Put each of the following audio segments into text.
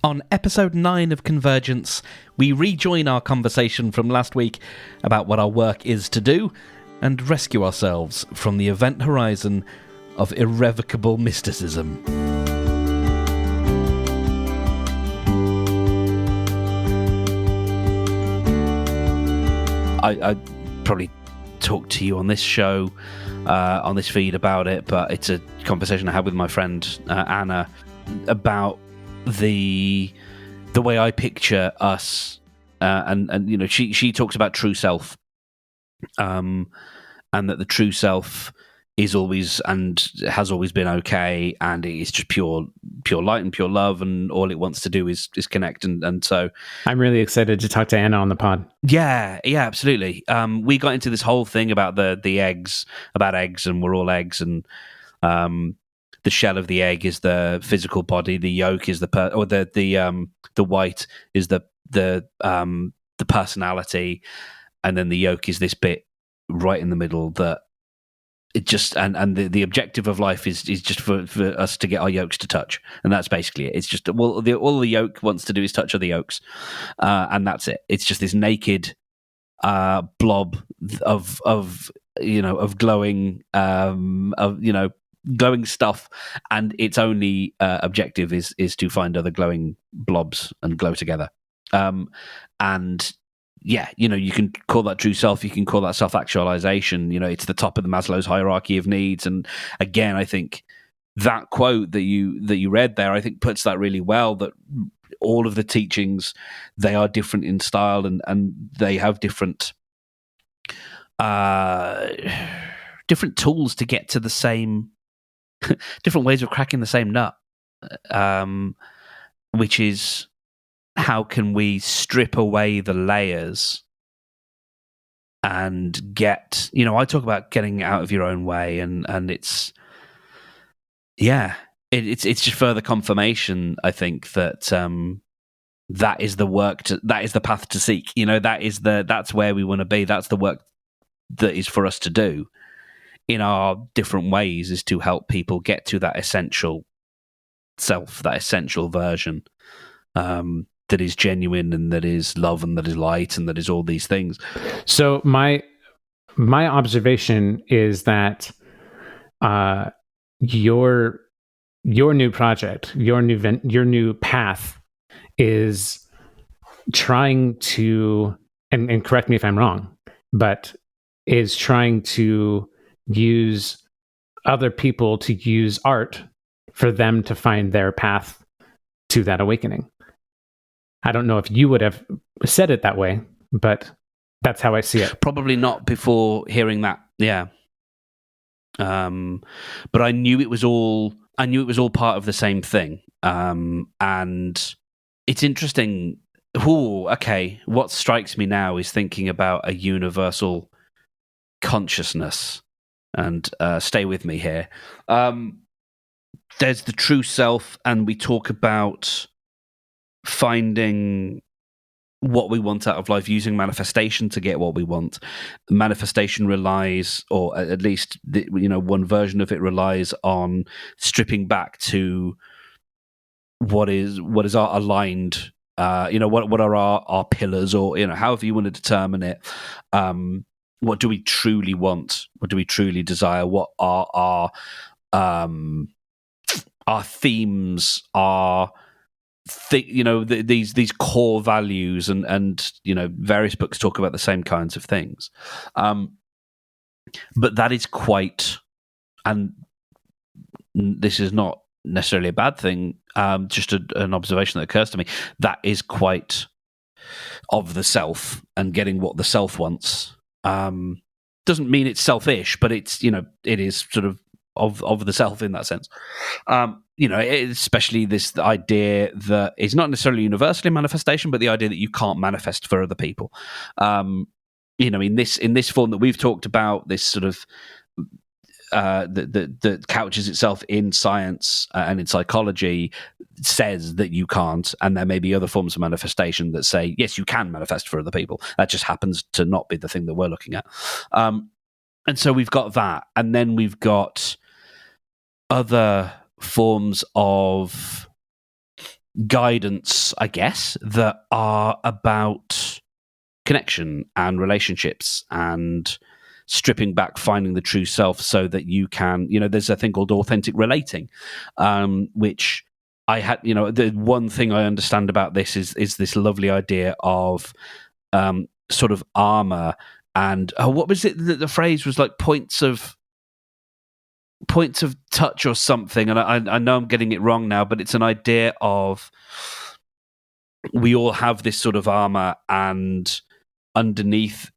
On episode 9 of Convergence, we rejoin our conversation from last week about what our work is to do and rescue ourselves from the event horizon of irrevocable mysticism. I probably talked to you on this show, on this feed about it, but it's a conversation I had with my friend Anna about the way I picture us, and you know, she talks about true self, and that the true self is always and has always been okay, and it's just pure light and pure love, and all it wants to do is connect, and so I'm really excited to talk to Anna on the pod. Yeah, absolutely. We got into this whole thing about the eggs, about eggs, and we're all eggs, and the shell of the egg is the physical body, the yolk is the white is the personality, and then the yolk is this bit right in the middle that it just and the objective of life is just for us to get our yolks to touch, and that's basically it. It's just all the yolk wants to do is touch other yolks, and that's it. It's just this naked blob of glowing glowing stuff, and its only objective is to find other glowing blobs and glow together. And yeah, you can call that true self, you can call that self-actualization. It's the top of the Maslow's hierarchy of needs. And again, I think that quote that you read there, I think puts that really well, that all of the teachings, they are different in style, and they have different tools to get to the same different ways of cracking the same nut, which is, how can we strip away the layers and get, I talk about getting out of your own way, and it's just further confirmation, I think, that that is the work that is the path to seek. That's where we want to be. That's the work that is for us to do in our different ways, is to help people get to that essential self, that essential version, that is genuine, and that is love, and that is light, and that is all these things. So my observation is that your new project, your new path is trying to, and correct me if I'm wrong, but is trying to use other people to use art for them to find their path to that awakening. I don't know if you would have said it that way, but that's how I see it. Probably not before hearing that. Yeah. But I knew it was all part of the same thing. And it's interesting. Okay. What strikes me now is thinking about a universal consciousness, and stay with me here. There's the true self, and we talk about finding what we want out of life, using manifestation to get what we want. Manifestation relies, or at least one version of it relies on stripping back to what is our aligned, what are our pillars, or however you want to determine it. What do we truly want? What do we truly desire? What are our themes? Are these core values, and various books talk about the same kinds of things, but that is quite, and this is not necessarily a bad thing, just an observation that occurs to me, that is quite of the self, and getting what the self wants doesn't mean it's selfish, but it's it is sort of the self in that sense. Especially this idea that it's not necessarily universally manifestation, but the idea that you can't manifest for other people. In this form that we've talked about, this sort of that couches itself in science and in psychology, says that you can't, and there may be other forms of manifestation that say yes, you can manifest for other people. That just happens to not be the thing that we're looking at. And so we've got that, and then we've got other forms of guidance, I guess, that are about connection and relationships and stripping back, finding the true self so that you can, there's a thing called authentic relating, which I had, the one thing I understand about this is this lovely idea of sort of armor and what was it that the phrase was like points of touch or something, and I know I'm getting it wrong now, but it's an idea of we all have this sort of armor, and underneath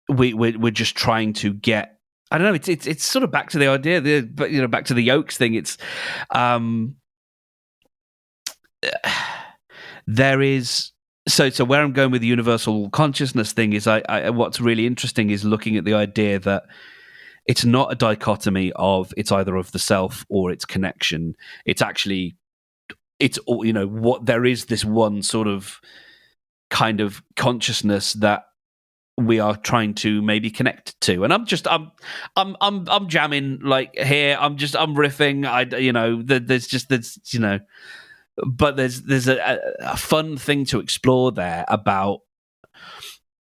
we're just trying to get, I don't know, it's sort of back to the idea, but back to the yolks thing. It's there is so where I'm going with the universal consciousness thing is I what's really interesting is looking at the idea that it's not a dichotomy of it's either of the self or it's connection. It's actually, it's all, what there is this one sort of kind of consciousness that we are trying to maybe connect to. And I'm jamming like here. I'm riffing. But there's a fun thing to explore there about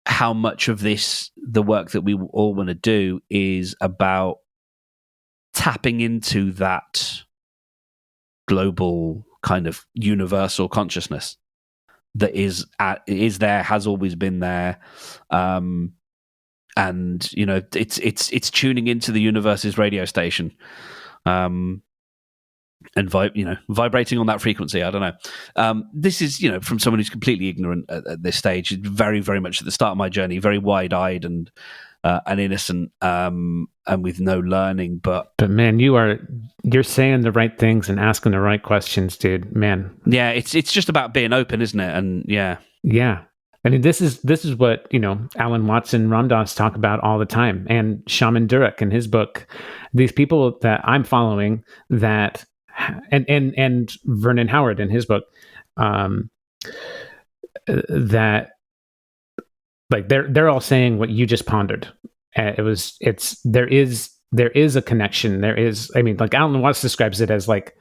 how much of the work that we all want to do is about tapping into that global kind of universal consciousness that is there, has always been there, and it's tuning into the universe's radio station, and vibrating on that frequency. I don't know. This is, from someone who's completely ignorant at this stage, very, very much at the start of my journey, very wide-eyed and innocent, and with no learning. But man, you're saying the right things and asking the right questions, dude. Man, yeah, it's just about being open, isn't it? And yeah. I mean, this is what Alan Watson, Ram Dass talk about all the time, and Shaman Durek in his book. These people that I'm following that. And Vernon Howard in his book, that like they're all saying what you just pondered. There is a connection. There is, I mean, like Alan Watts describes it as like,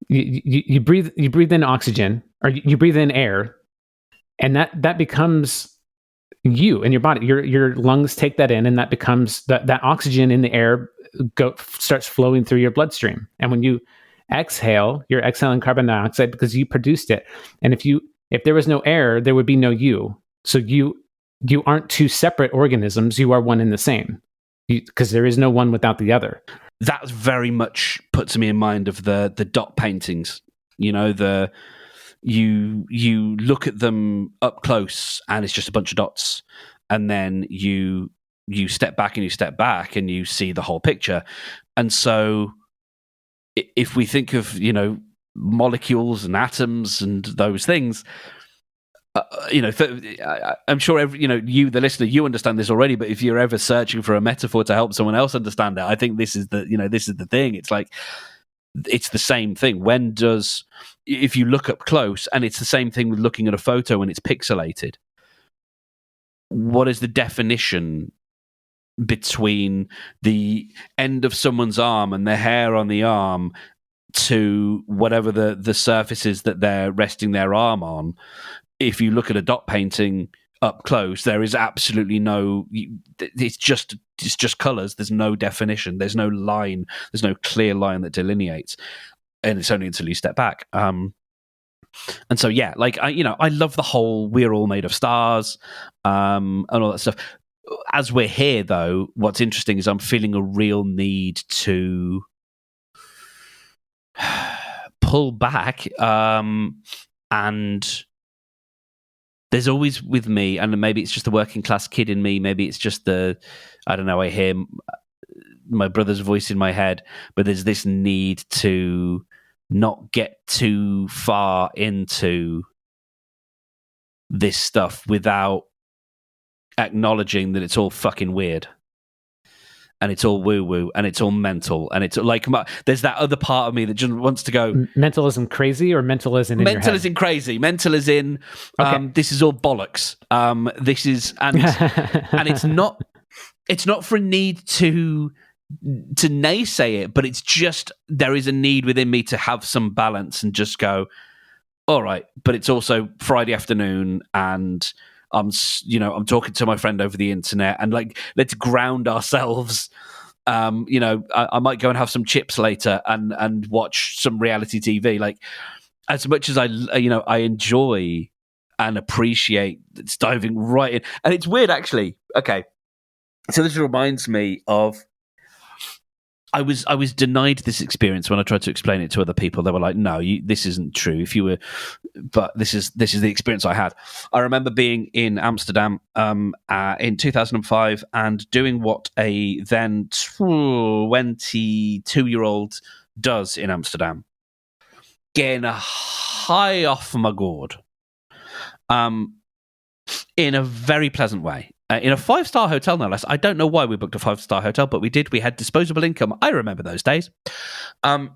you breathe in oxygen, or you breathe in air, and that becomes you in your body. Your lungs take that in, and that becomes that oxygen in the air starts flowing through your bloodstream. And when you exhale, you're exhaling carbon dioxide because you produced it. And if there was no air, there would be no you. So you aren't two separate organisms. You are one and the same, because there is no one without the other. That very much puts me in mind of the dot paintings. You look at them up close and it's just a bunch of dots, and then you step back and you see the whole picture. And so if we think of molecules and atoms and those things, I'm sure you, the listener, you understand this already, but if you're ever searching for a metaphor to help someone else understand it, I think this is the thing. It's like, it's the same thing. If you look up close, and it's the same thing with looking at a photo when it's pixelated, what is the definition between the end of someone's arm and the hair on the arm to whatever the surface is that they're resting their arm on? If you look at a dot painting up close, there is absolutely no, it's just colors. There's no definition. There's no line. There's no clear line that delineates. And it's only until you step back. And so, yeah, like, I love the whole we're all made of stars, and all that stuff. As we're here, though, what's interesting is I'm feeling a real need to pull back, and there's always with me, and maybe it's just the working class kid in me, maybe it's just I don't know, I hear my brother's voice in my head, but there's this need to not get too far into this stuff without acknowledging that it's all fucking weird, and it's all woo-woo, and it's all mental, and it's like, there's that other part of me that just wants to go, mental as in crazy, or mental as in your head? Mental as in crazy. Mental as in, okay. This is all bollocks. This is, and it's not for a need to naysay it, but it's just there is a need within me to have some balance and just go, all right, but it's also Friday afternoon and I'm talking to my friend over the internet and like let's ground ourselves. I might go and have some chips later and watch some reality TV. Like as much as I enjoy and appreciate it's diving right in, and it's weird actually. Okay, so this reminds me of. I was denied this experience when I tried to explain it to other people. They were like, "No, this isn't true." But this is the experience I had. I remember being in Amsterdam in 2005 and doing what a then 22-year-old does in Amsterdam, getting a high off my gourd, in a very pleasant way. In a 5-star hotel, no less. I don't know why we booked a 5-star hotel, but we did. We had disposable income. I remember those days. And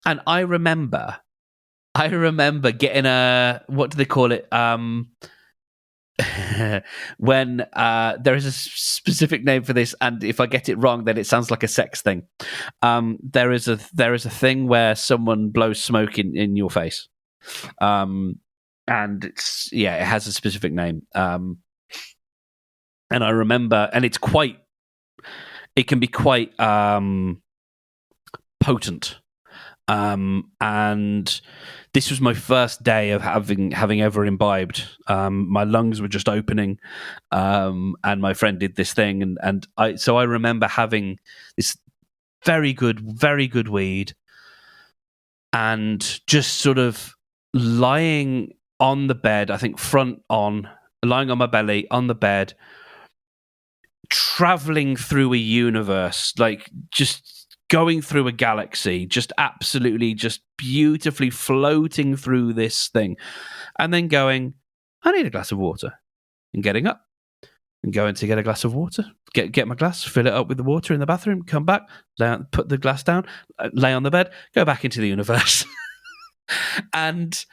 I remember getting a, what do they call it? When there is a specific name for this, and if I get it wrong, then it sounds like a sex thing. There is a thing where someone blows smoke in your face. And it has a specific name. And I remember, and it can be quite potent. And this was my first day of having ever imbibed. My lungs were just opening, and my friend did this thing, and I remember having this very good weed, and just sort of lying on the bed. I think lying on my belly on the bed, traveling through a universe, like just going through a galaxy, just absolutely just beautifully floating through this thing, and then going, I need a glass of water, and getting up and going to get a glass of water, get my glass, fill it up with the water in the bathroom, come back, put the glass down, lay on the bed, go back into the universe. And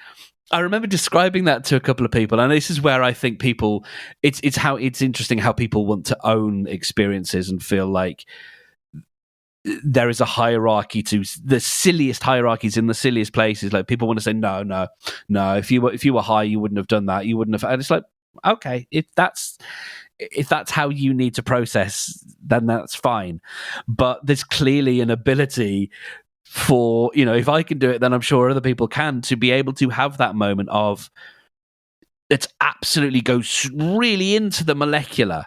I remember describing that to a couple of people, and this is where I think people, it's interesting how people want to own experiences and feel like there is a hierarchy to the silliest hierarchies in the silliest places. Like people want to say, no, if you were high, you wouldn't have done that. You wouldn't have. And it's like, okay, if that's how you need to process, then that's fine. But there's clearly an ability for, if I can do it, then I'm sure other people can, to be able to have that moment of let's absolutely go really into the molecular,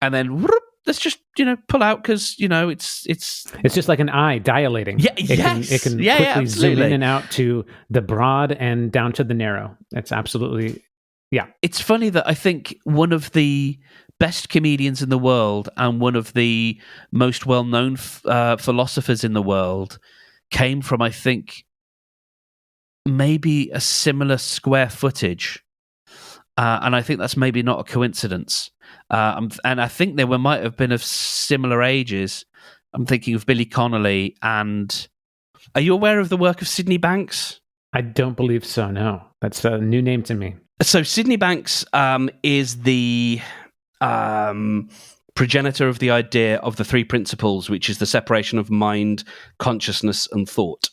and then let's just pull out, because it's just like an eye dilating. Yeah, it can quickly zoom in and out to the broad and down to the narrow. It's absolutely, yeah. It's funny that I think one of the best comedians in the world and one of the most well-known philosophers in the world came from, I think, maybe a similar square footage. And I think that's maybe not a coincidence. And I think they might have been of similar ages. I'm thinking of Billy Connolly. And are you aware of the work of Sydney Banks? I don't believe so, no. That's a new name to me. So Sydney Banks is the progenitor of the idea of the three principles, which is the separation of mind, consciousness, and thought.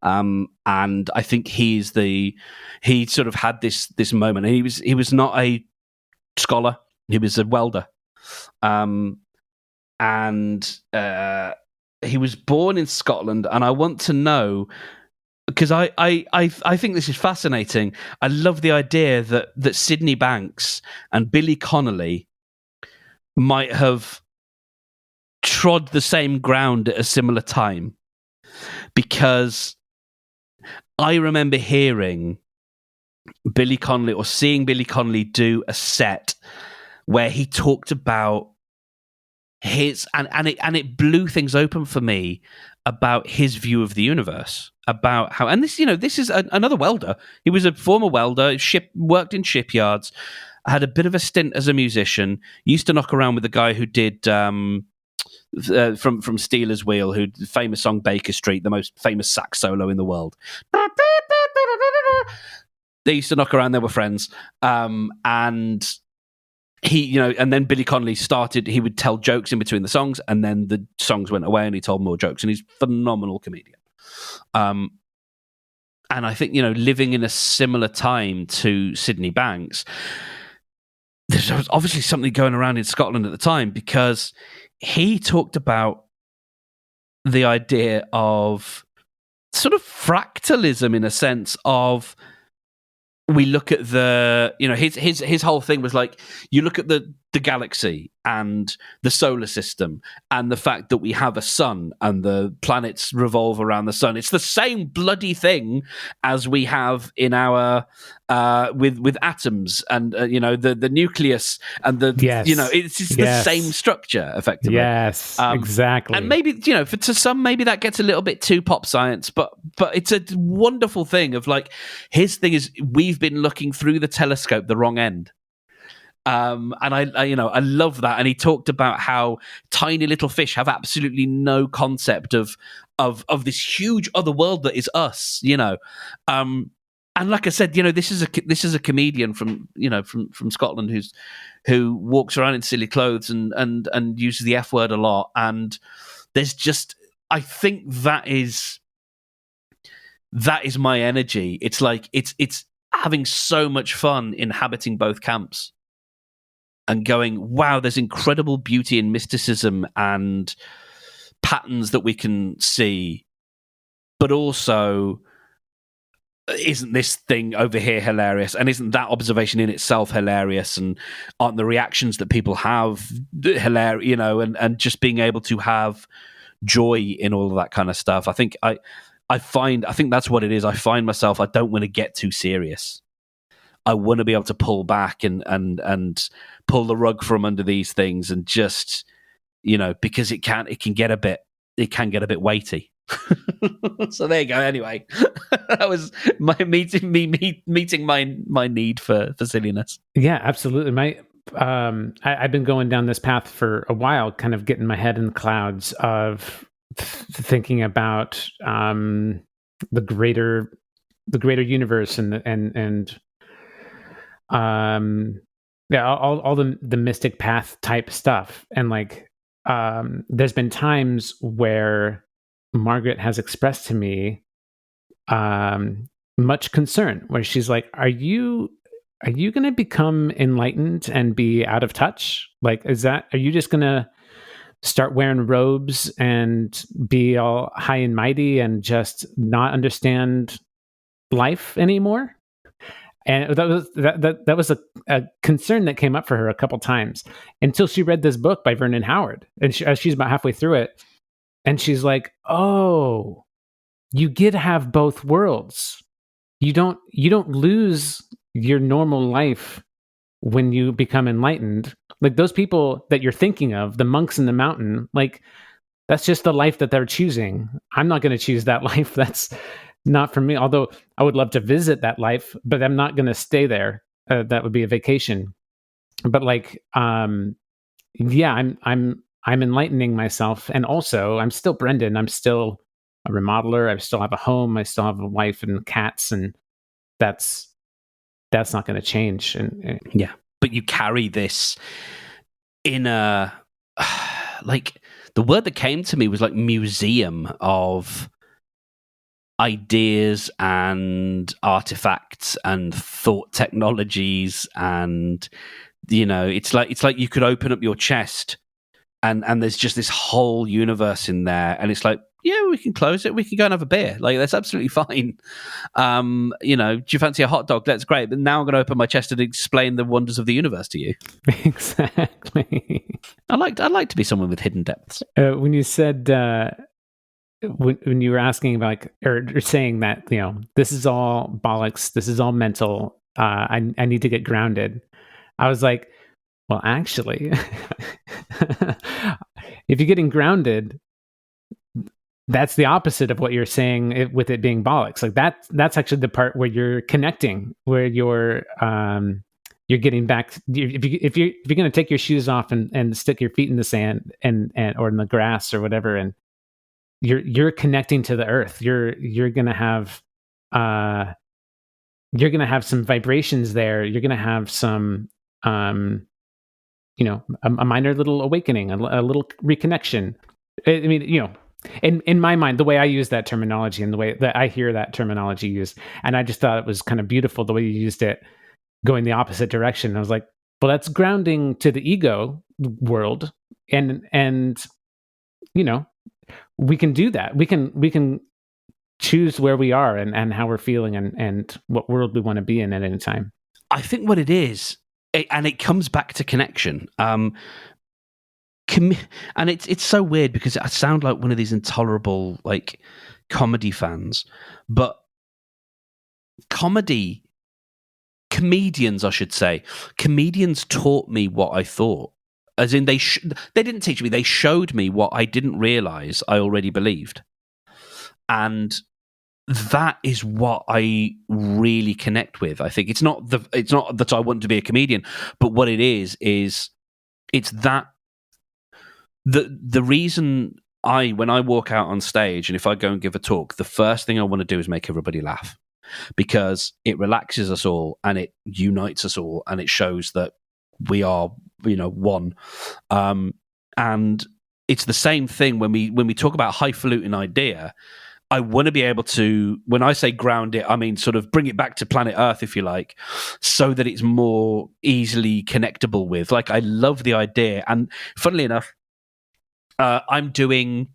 And I think he sort of had this moment. And he was not a scholar; he was a welder, and he was born in Scotland. And I want to know, because I think this is fascinating. I love the idea that Sydney Banks and Billy Connolly might have trod the same ground at a similar time, because I remember hearing Billy Connolly, or seeing Billy Connolly do a set where he talked about his, and it blew things open for me about his view of the universe, about how, and this is another welder. He was a former welder, worked in shipyards, had a bit of a stint as a musician, used to knock around with the guy who did from Steelers Wheel, who the famous song Baker Street, the most famous sax solo in the world. They used to knock around, they were friends. And and then Billy Connolly started. He would tell jokes in between the songs, and then the songs went away, and he told more jokes. And he's a phenomenal comedian. And I think living in a similar time to Sydney Banks, there was obviously something going around in Scotland at the time, because he talked about the idea of sort of fractalism, in a sense of, we look at his whole thing was like, you look at the galaxy and the solar system and the fact that we have a sun and the planets revolve around the sun. It's the same bloody thing as we have in our with atoms and the nucleus and the it's just the same structure effectively. Yes, exactly. And maybe to some, maybe that gets a little bit too pop science, but it's a wonderful thing of like, his thing is, we've been looking through the telescope the wrong end. And I love that. And he talked about how tiny little fish have absolutely no concept of this huge other world that is us. And like I said, this is a comedian from Scotland who walks around in silly clothes and uses the F word a lot. And there's just, I think that is my energy. It's like it's having so much fun inhabiting both camps. And going, wow, there's incredible beauty in mysticism and patterns that we can see. But also, isn't this thing over here hilarious? And isn't that observation in itself hilarious? And aren't the reactions that people have hilarious? And just being able to have joy in all of that kind of stuff. I think that's what it is. I find myself, I don't want to get too serious. I want to be able to pull back and pull the rug from under these things, and just because it can get a bit weighty. So there you go. Anyway, that was my meeting my need for silliness. Yeah, absolutely. I've been going down this path for a while, kind of getting my head in the clouds of thinking about the greater universe and all the mystic path type stuff. And like there's been times where Margaret has expressed to me much concern, where she's like, are you going to become enlightened and be out of touch? Like, are you just going to start wearing robes and be all high and mighty and just not understand life anymore? And that was a concern that came up for her a couple times, until she read this book by Vernon Howard, and she's about halfway through it, and she's like, "Oh, you get to have both worlds. You don't lose your normal life when you become enlightened. Like those people that you're thinking of, the monks in the mountain, like that's just the life that they're choosing. I'm not going to choose that life. That's not for me, although I would love to visit that life, but I'm not going to stay there. That would be a vacation. But like, I'm enlightening myself, and also I'm still Brendan. I'm still a remodeler. I still have a home. I still have a wife and cats, and that's not going to change. And yeah, but you carry this in a like, the word that came to me was like museum of ideas and artifacts and thought technologies, and it's like you could open up your chest and there's just this whole universe in there, and it's like, yeah, we can close it, we can go and have a beer, like that's absolutely fine. Do you fancy a hot dog? That's great, but now I'm going to open my chest and explain the wonders of the universe to you. Exactly. I like to be someone with hidden depths. When you said when you were asking about, like, or saying that, this is all bollocks, this is all mental, I need to get grounded, I was like, well, actually, if you're getting grounded, that's the opposite of what you're saying with it being bollocks. Like that's actually the part where you're connecting, where you're getting back. If you're going to take your shoes off and stick your feet in the sand and or in the grass or whatever, and you're connecting to the earth, you're going to have some vibrations there. You're going to have some a minor little awakening, a little reconnection. I mean, in my mind, the way I use that terminology and the way that I hear that terminology used, and I just thought it was kind of beautiful the way you used it, going the opposite direction. I was like, well, that's grounding to the ego world, and we can do that. We can choose where we are and how we're feeling and what world we want to be in at any time. I think what it is, and it comes back to connection. And it's so weird because I sound like one of these intolerable like comedy fans, but comedians, I should say, comedians taught me what I thought. As in, they didn't teach me; they showed me what I didn't realize I already believed, and that is what I really connect with. I think it's not that I want to be a comedian, but what it is it's that the reason when I walk out on stage and if I go and give a talk, the first thing I want to do is make everybody laugh, because it relaxes us all and it unites us all and it shows that we are, one. And it's the same thing when we talk about highfalutin idea. I want to be able to, when I say ground it, I mean sort of bring it back to planet Earth, if you like, so that it's more easily connectable with. Like, I love the idea. And funnily enough, I'm doing,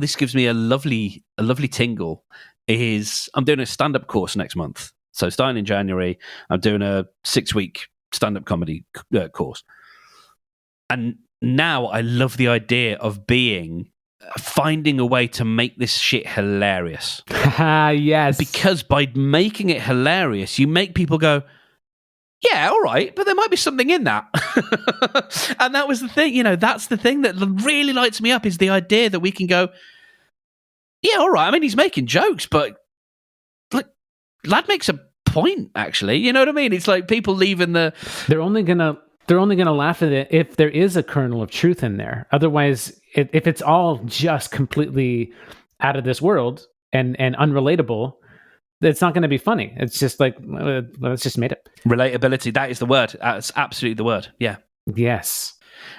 this gives me a lovely tingle, I'm doing a stand-up course next month. So starting in January, I'm doing a 6-week stand-up comedy course. And now I love the idea of finding a way to make this shit hilarious. Yes. Because by making it hilarious, you make people go, yeah, all right, but there might be something in that. And that was the thing, that's the thing that really lights me up, is the idea that we can go, yeah, all right, I mean, he's making jokes, but like, lad makes a point, actually. You know what I mean? It's like people leaving They're only gonna laugh at it if there is a kernel of truth in there. Otherwise, if it's all just completely out of this world and unrelatable, it's not going to be funny. It's just like, it's just made up. Relatability, that is the word. That's absolutely the word. Yeah. Yes.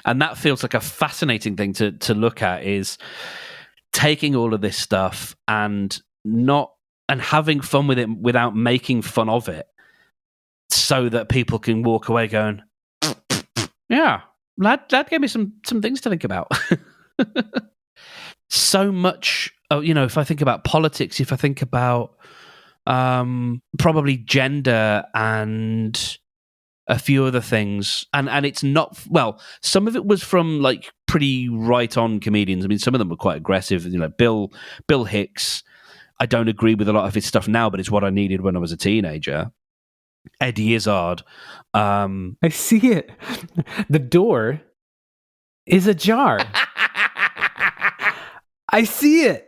And that feels like a fascinating thing to look at, is taking all of this stuff and having fun with it without making fun of it, so that people can walk away going, yeah, lad gave me some things to think about. So much, if I think about politics, if I think about probably gender and a few other things, and it's not, some of it was from like pretty right-on comedians. I mean, some of them were quite aggressive. Bill Hicks, I don't agree with a lot of his stuff now, but it's what I needed when I was a teenager. Eddie Izzard. I see it. The door is ajar. I see it,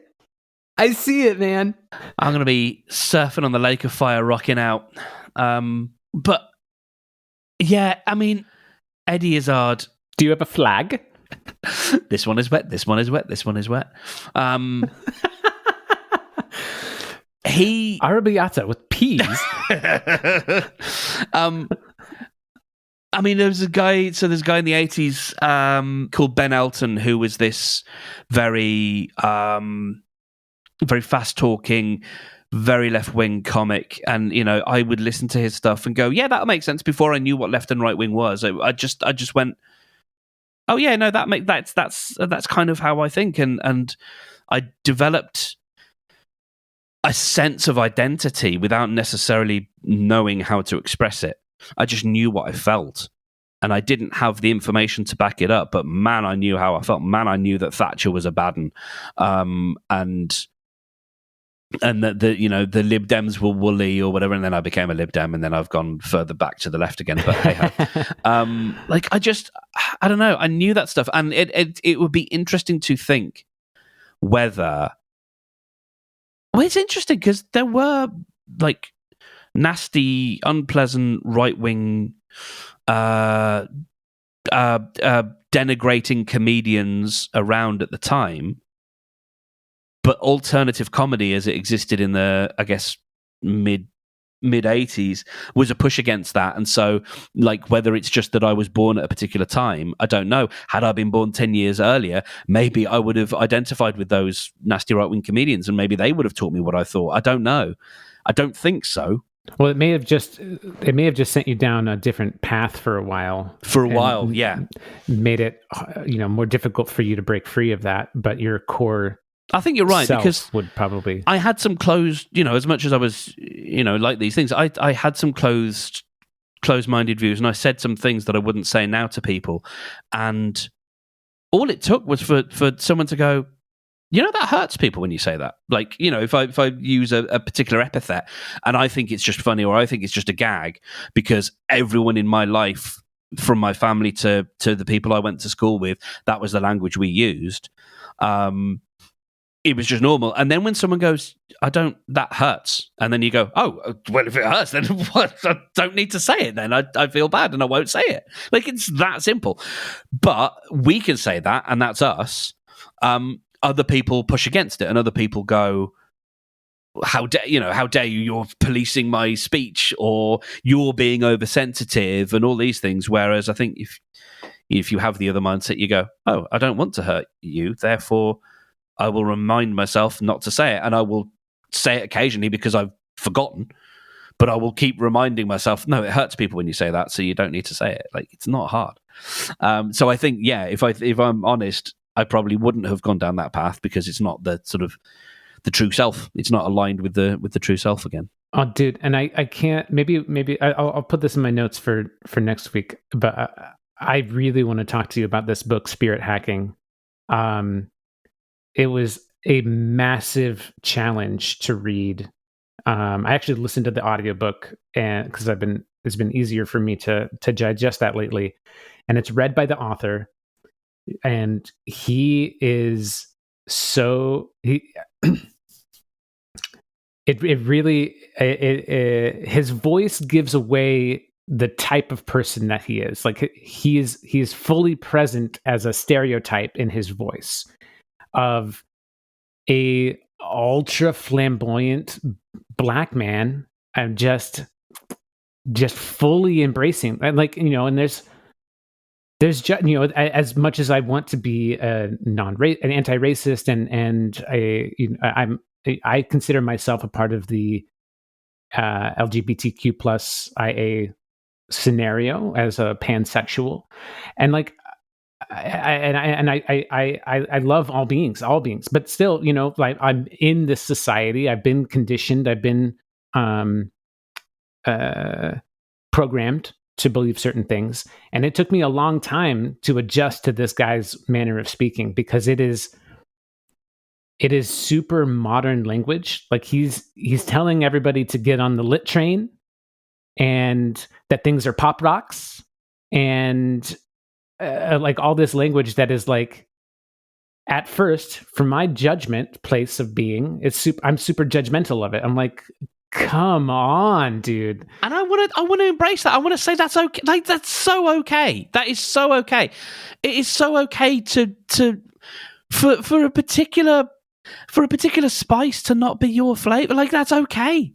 man. I'm going to be surfing on the lake of fire, rocking out. But yeah, I mean, Eddie Izzard. Do you have a flag? This one is wet. This one is wet. This one is wet. Arrabbiata with peas. I mean, there's a guy in the 80s called Ben Elton, who was this very fast-talking, very left-wing comic. And, I would listen to his stuff and go, yeah, that makes sense, before I knew what left and right wing was. I just went, oh, yeah, no, that's kind of how I think. And I developed a sense of identity without necessarily knowing how to express it. I just knew what I felt, and I didn't have the information to back it up. But man, I knew how I felt. Man, I knew that Thatcher was a bad one, and that the Lib Dems were woolly or whatever. And then I became a Lib Dem, and then I've gone further back to the left again. But hey, I don't know. I knew that stuff, and it would be interesting to think whether. Well, it's interesting because there were like nasty, unpleasant, right-wing, denigrating comedians around at the time, but alternative comedy as it existed in the, I guess, mid mid 80s was a push against that. And so, like, whether it's just that I was born at a particular time, I don't know. Had I been born 10 years earlier, maybe I would have identified with those nasty right-wing comedians, and maybe they would have taught me what I thought. I don't know. I don't think so. Well, it may have just sent you down a different path for a while. Yeah. Made it, more difficult for you to break free of that. But your core, I think you're right, because would probably. I had some closed, as much as I was, like these things, I had some closed-minded views, and I said some things that I wouldn't say now to people, and all it took was for someone to go, that hurts people when you say that. Like, if I use a particular epithet and I think it's just funny, or I think it's just a gag, because everyone in my life, from my family to the people I went to school with, that was the language we used. It was just normal. And then when someone goes, that hurts. And then you go, oh, well, if it hurts, then what? I don't need to say it then. I feel bad and I won't say it. Like, it's that simple. But we can say that, and that's us. Other people push against it, and other people go, how dare you, you're policing my speech, or you're being oversensitive, and all these things. Whereas I think if you have the other mindset, you go, oh, I don't want to hurt you, therefore I will remind myself not to say it, and I will say it occasionally because I've forgotten, but I will keep reminding myself, no, it hurts people when you say that, so you don't need to say it. Like, it's not hard. So I think, yeah, if I'm honest, I probably wouldn't have gone down that path, because it's not the sort of the true self. It's not aligned with the true self again. Oh, dude, and I can't. Maybe I'll put this in my notes for next week. But I really want to talk to you about this book, Spirit Hacking. It was a massive challenge to read. I actually listened to the audiobook, and because it's been easier for me to digest that lately, and it's read by the author. And he is his voice gives away the type of person that he is. Like, he is fully present as a stereotype in his voice of a ultra flamboyant black man, and just fully embracing, and there's just, as much as I want to be an anti-racist, and I consider myself a part of the LGBTQ plus IA scenario as a pansexual, and I love all beings, but still, like, I'm in this society. I've been conditioned. I've been programmed to believe certain things, and it took me a long time to adjust to this guy's manner of speaking, because it is super modern language. Like, he's telling everybody to get on the lit train, and that things are pop rocks, and like all this language that is, like, at first, from my judgment place of being, I'm super judgmental of it. I'm like, come on, dude. And I want to embrace that. I want to say that's okay. Like, that's so okay. That is so okay. It is so okay for a particular spice to not be your flavor. Like, that's okay.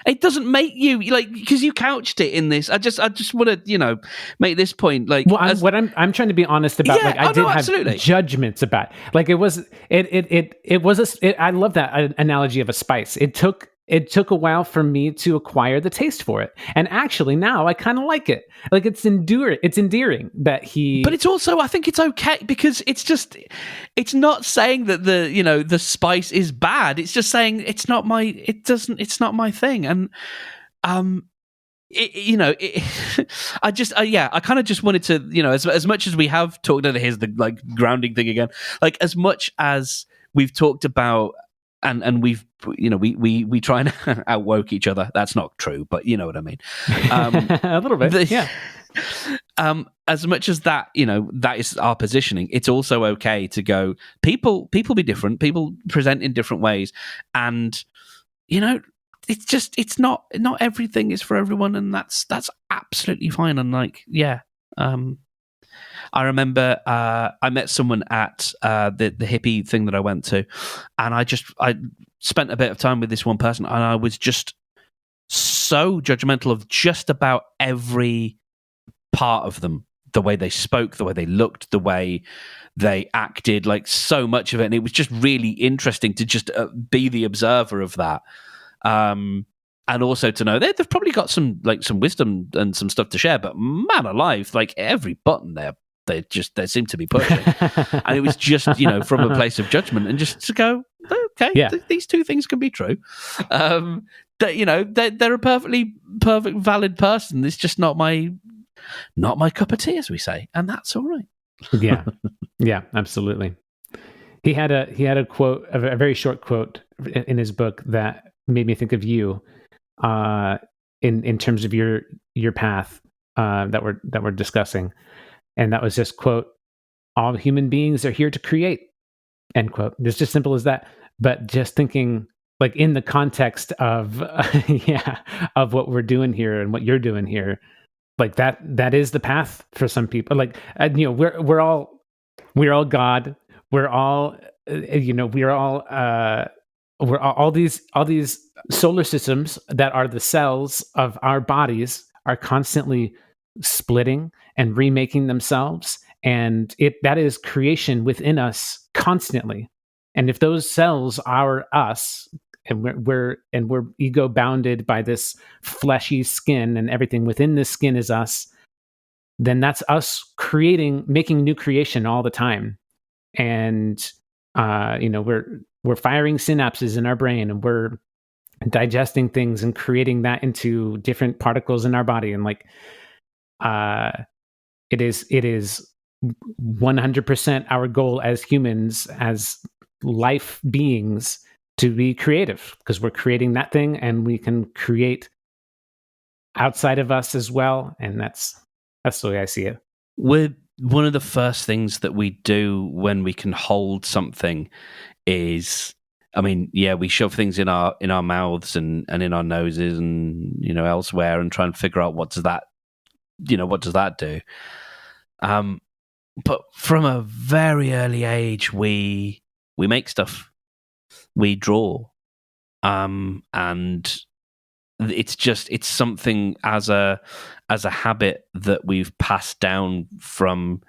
It doesn't make you, like, because you couched it in this. I just want to, make this point. Like, well, I'm trying to be honest about. Yeah, like, I did have absolutely. Judgments about. Like, it was I love that analogy of a spice. It took a while for me to acquire the taste for it, and actually now I kind of like it. Like, it's endearing that he. But it's also, I think it's okay, because it's not saying that the spice is bad. It's just saying it's not my thing, and I kind of just wanted to, as much as we have talked about, here's the, like, grounding thing again, like, as much as we've talked about. And we've, we try and outwoke each other. That's not true, but you know what I mean. A little bit, yeah. As much as that, that is our positioning. It's also okay to go. People be different. People present in different ways, and it's not everything is for everyone, and that's absolutely fine. And, like, yeah. I remember I met someone at the hippie thing that I went to, and I spent a bit of time with this one person, and I was just so judgmental of just about every part of them. The way they spoke, the way they looked, the way they acted, like so much of it. And it was just really interesting to just be the observer of that. And also to know they've probably got some wisdom and some stuff to share, but man alive, like every button they seem to be pushing. And it was just, from a place of judgment and just to go, okay, these two things can be true. They're a perfect valid person. It's just not my cup of tea, as we say, and that's all right. Yeah, absolutely. He had a quote, a very short quote in his book that made me think of you, in terms of your path that we're discussing, and that was just, quote, "All human beings are here to create," end quote. It's just simple as that. But just thinking, like, in the context of of what we're doing here and what you're doing here. Like that is the path for some people. Like, we're all God. We're all we're all these solar systems that are the cells of our bodies are constantly splitting and remaking themselves, and that is creation within us constantly. And if those cells are us, and we're ego bounded by this fleshy skin, and everything within this skin is us, then that's us making new creation all the time. And we're firing synapses in our brain, and we're digesting things and creating that into different particles in our body. And it is 100% our goal as humans, as life beings, to be creative, because we're creating that thing, and we can create outside of us as well. And that's the way I see it. One of the first things that we do when we can hold something is, we shove things in our mouths and in our noses and elsewhere, and try and figure out what does that do. But from a very early age, we make stuff. We draw, and it's something as a habit that we've passed down from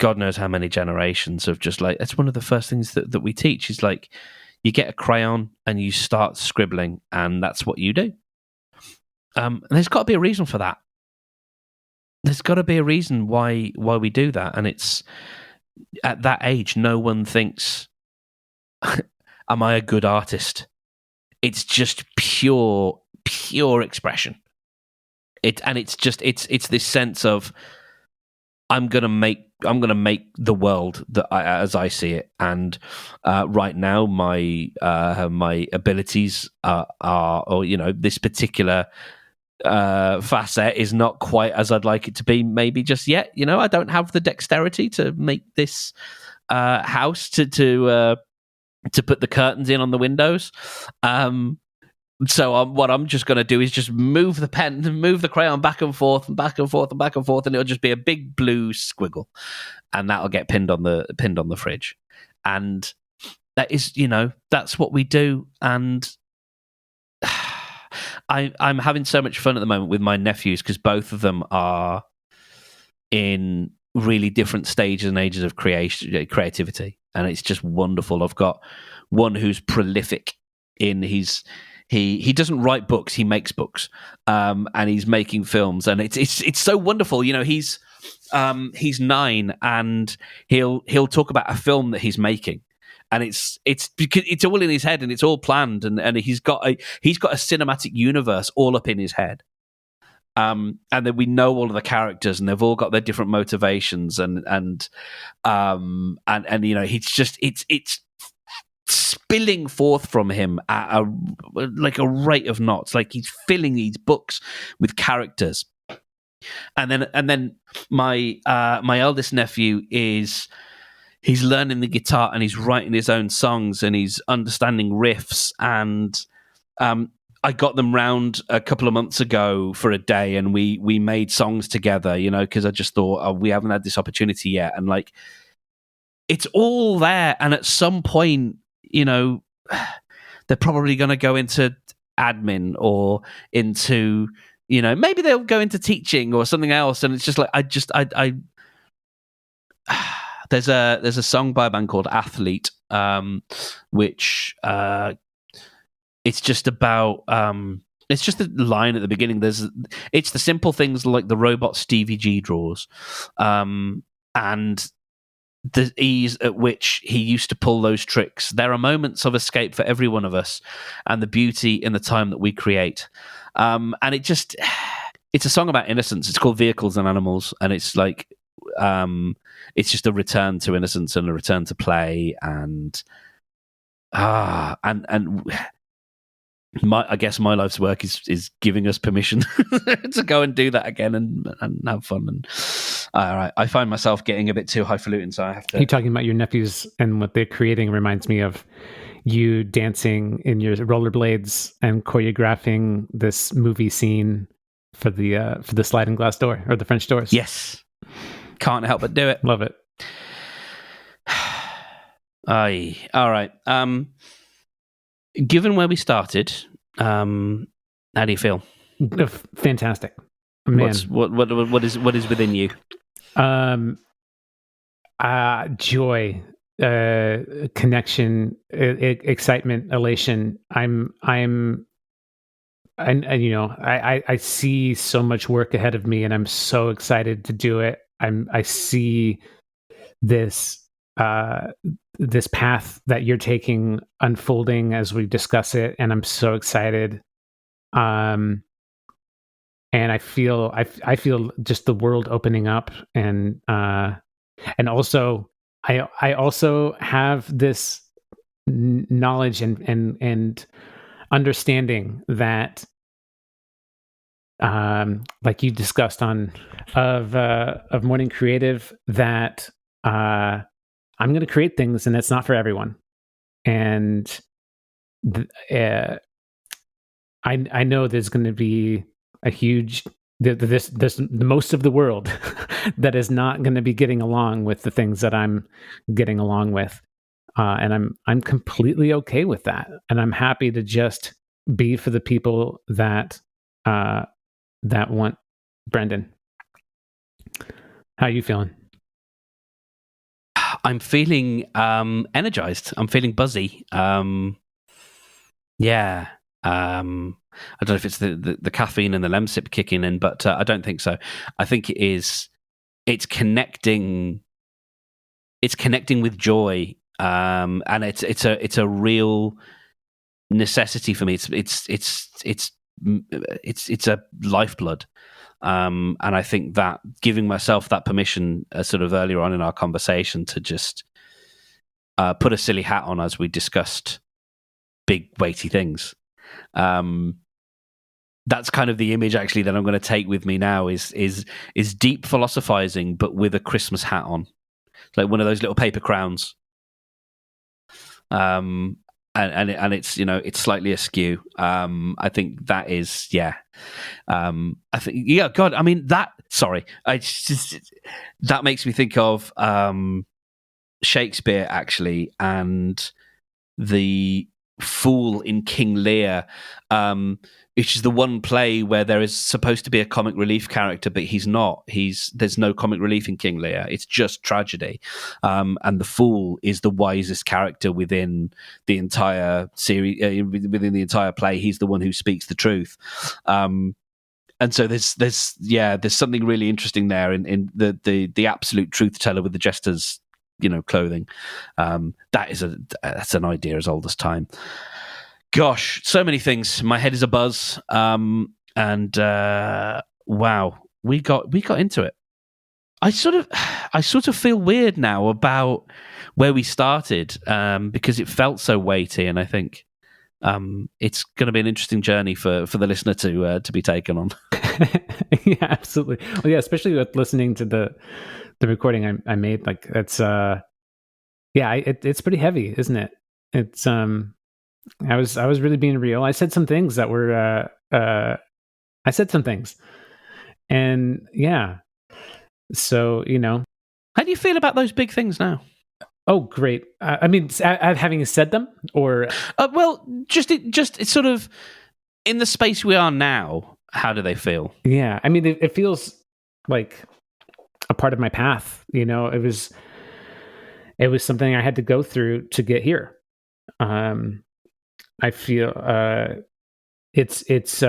God knows how many generations of just like, it's one of the first things that we teach is like, you get a crayon and you start scribbling, and that's what you do. And there's got to be a reason for that. There's got to be a reason why we do that, and it's at that age, no one thinks, am I a good artist? It's just pure expression. It's this sense of, I'm gonna make the world as I see it. And right now, my abilities or this particular facet is not quite as I'd like it to be. Maybe just yet. I don't have the dexterity to make this house to put the curtains in on the windows. So what I'm just going to do is just move the crayon back and forth and back and forth and back and forth, and it'll just be a big blue squiggle, and that'll get pinned on the fridge. And that is, that's what we do. And I'm having so much fun at the moment with my nephews, because both of them are in really different stages and ages of creativity, and it's just wonderful. I've got one who's prolific in he doesn't write books, he makes books, and he's making films, and it's so wonderful. He's 9, and he'll talk about a film that he's making, and it's all in his head, and it's all planned, and he's got a cinematic universe all up in his head. And then we know all of the characters, and they've all got their different motivations, and he's just it's spilling forth from him at a rate of knots. Like, he's filling these books with characters. And then my eldest nephew he's learning the guitar, and he's writing his own songs, and he's understanding riffs. And I got them round a couple of months ago for a day, and we made songs together, because I just thought, we haven't had this opportunity yet. And like, it's all there. And at some point, they're probably going to go into admin or into, maybe they'll go into teaching or something else. And it's just like, there's a song by a band called Athlete, which it's just about it's just a line at the beginning. It's the simple things like the robot Stevie G draws, and the ease at which he used to pull those tricks. There are moments of escape for every one of us, and the beauty in the time that we create. And it's a song about innocence. It's called Vehicles and Animals, and it's like it's just a return to innocence and a return to play, and I guess my life's work is giving us permission to go and do that again and have fun. And all right, I find myself getting a bit too highfalutin, so I have to. You talking about your nephews and what they're creating reminds me of you dancing in your rollerblades and choreographing this movie scene for the sliding glass door or the French doors. Yes, can't help but do it. Love it. Aye, all right. Given where we started, how do you feel? Fantastic, man. What is within you? Joy, connection, excitement, elation. I see so much work ahead of me, and I'm so excited to do it. I see this path that you're taking unfolding as we discuss it, and I'm so excited. And I feel just the world opening up, and also I also have this knowledge and understanding that like you discussed of Morning Creative, that I'm going to create things, and it's not for everyone. And I know there's going to be a huge there's most of the world that is not going to be getting along with the things that I'm getting along with, and I'm completely okay with that. And I'm happy to just be for the people that want Brendan. How are you feeling? I'm feeling energized. I'm feeling buzzy. Yeah. I don't know if it's the caffeine and the lemsip kicking in, but I don't think so. I think it is. It's connecting. It's connecting with joy, and it's a real necessity for me. It's a lifeblood. And I think that giving myself that permission, sort of earlier on in our conversation, to just put a silly hat on as we discussed big weighty things. That's kind of the image actually that I'm going to take with me now is deep philosophizing, but with a Christmas hat on, like one of those little paper crowns. And it's it's slightly askew. I think that is I think God. I mean that. Sorry, that makes me think of Shakespeare actually, and the Fool in King Lear, which is the one play where there is supposed to be a comic relief character, but he's not. There's no comic relief in King Lear. It's just tragedy. And the Fool is the wisest character within the entire series, within the entire play. He's the one who speaks the truth. And so there's something really interesting there in the absolute truth teller with the jester's clothing. That's an idea as old as time. Gosh, so many things. My head is a buzz. And wow, we got into it. I sort of feel weird now about where we started, because it felt so weighty, and I think it's going to be an interesting journey for the listener to be taken on. Yeah, absolutely. Well, yeah, especially with listening to the recording I made. Like it's it's pretty heavy, isn't it? It's I was really being real. I said some things that were I said some things, and yeah. So how do you feel about those big things now? Oh, great. I mean, having said them, or well, just it's sort of in the space we are now, how do they feel? Yeah, I mean, it feels like a part of my path. You know, it was something I had to go through to get here. I feel it's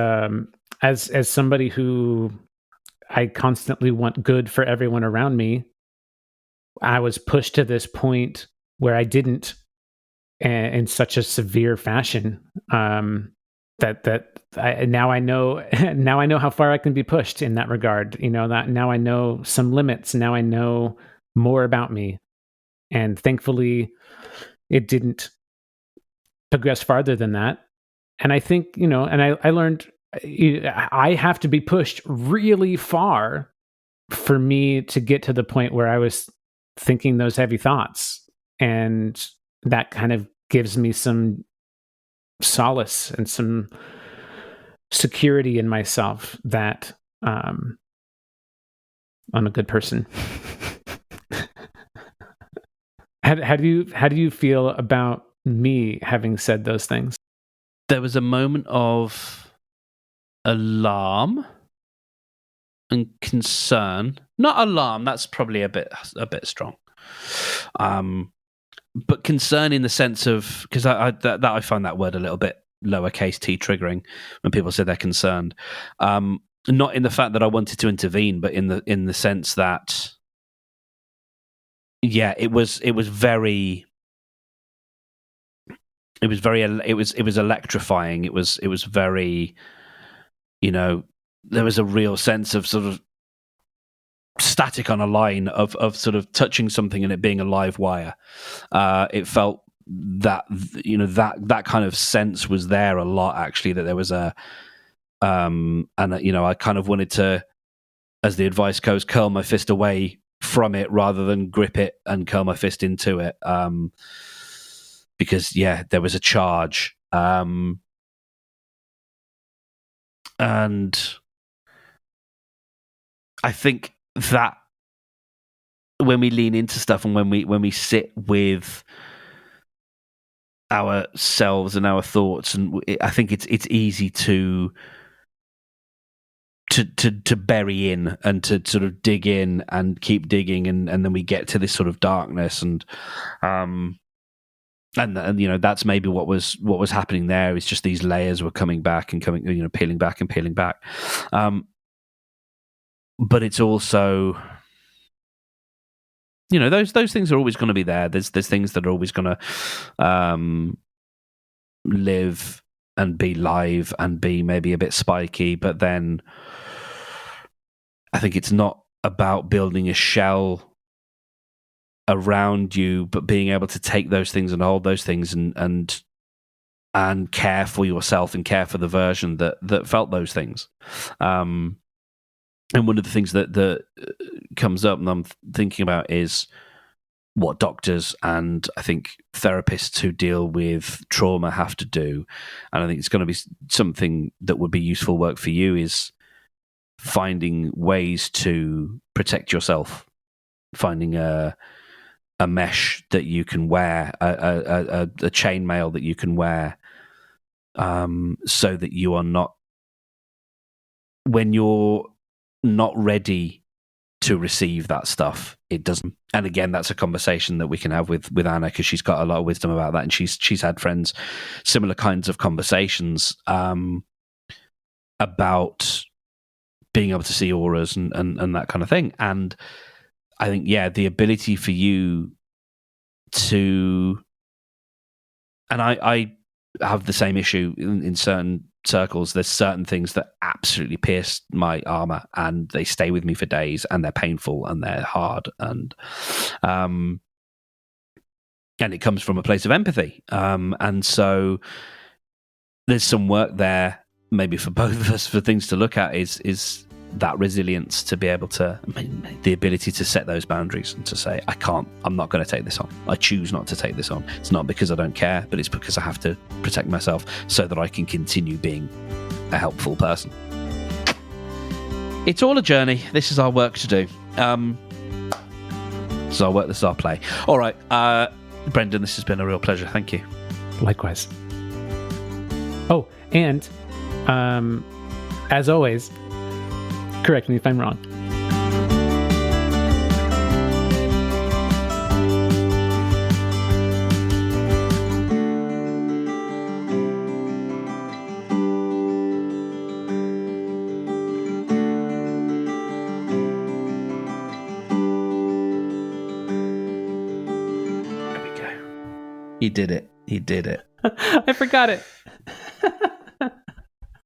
as somebody who I constantly want good for everyone around me. I was pushed to this point where I didn't, in such a severe fashion. Now I know now I know how far I can be pushed in that regard. You know, that now I know some limits. Now I know more about me, and thankfully, it didn't progress farther than that. And I think, you know, and I learned I have to be pushed really far for me to get to the point where I was thinking those heavy thoughts, and that kind of gives me some solace and some security in myself that I'm a good person. How do you feel about me having said those things? There was a moment of alarm and concern. Not alarm, that's probably a bit strong. But concern in the sense of, because I find that word a little bit lowercase t triggering when people say they're concerned. Not in the fact that I wanted to intervene, but in the sense that, yeah, it was very electrifying. It was very, you know, there was a real sense of sort of static on a line of sort of touching something and it being a live wire. It felt that, you know, that kind of sense was there a lot, actually, that there was a and you know, I kind of wanted to, as the advice goes, curl my fist away from it rather than grip it and curl my fist into it, because yeah, there was a charge, and I think that when we lean into stuff and when we sit with ourselves and our thoughts, and I think it's easy to bury in and to sort of dig in and keep digging, and then we get to this sort of darkness, and you know, that's maybe what was happening there. Is just these layers were coming back and coming, you know, peeling back and peeling back. But it's also, you know, those things are always going to be there. There's things that are always going to live and be live and be maybe a bit spiky. But then I think it's not about building a shell around you, but being able to take those things and hold those things and care for yourself and care for the version that felt those things. And one of the things that comes up and I'm thinking about is what doctors and I think therapists who deal with trauma have to do. And I think it's going to be something that would be useful work for you, is finding ways to protect yourself, finding a mesh that you can wear, a chainmail that you can wear, so that you are not, when you're not ready to receive that stuff, it doesn't. And again, that's a conversation that we can have with Anna, because she's got a lot of wisdom about that, and she's had friends, similar kinds of conversations about being able to see auras and that kind of thing. And I think, yeah, the ability for you to, and I have the same issue in certain circles. There's certain things that absolutely pierce my armor and they stay with me for days, and they're painful and they're hard, and it comes from a place of empathy, and so there's some work there maybe for both of us, for things to look at, is that resilience to be able to, the ability to set those boundaries and to say, I'm not going to take this on. I choose not to take this on. It's not because I don't care, but it's because I have to protect myself so that I can continue being a helpful person. It's all a journey. This is our work to do. This is our work, this is our play. All right, Brendan, this has been a real pleasure. Thank you. Likewise. Oh, and As always, correct me if I'm wrong. There we go. He did it. He did it. I forgot it.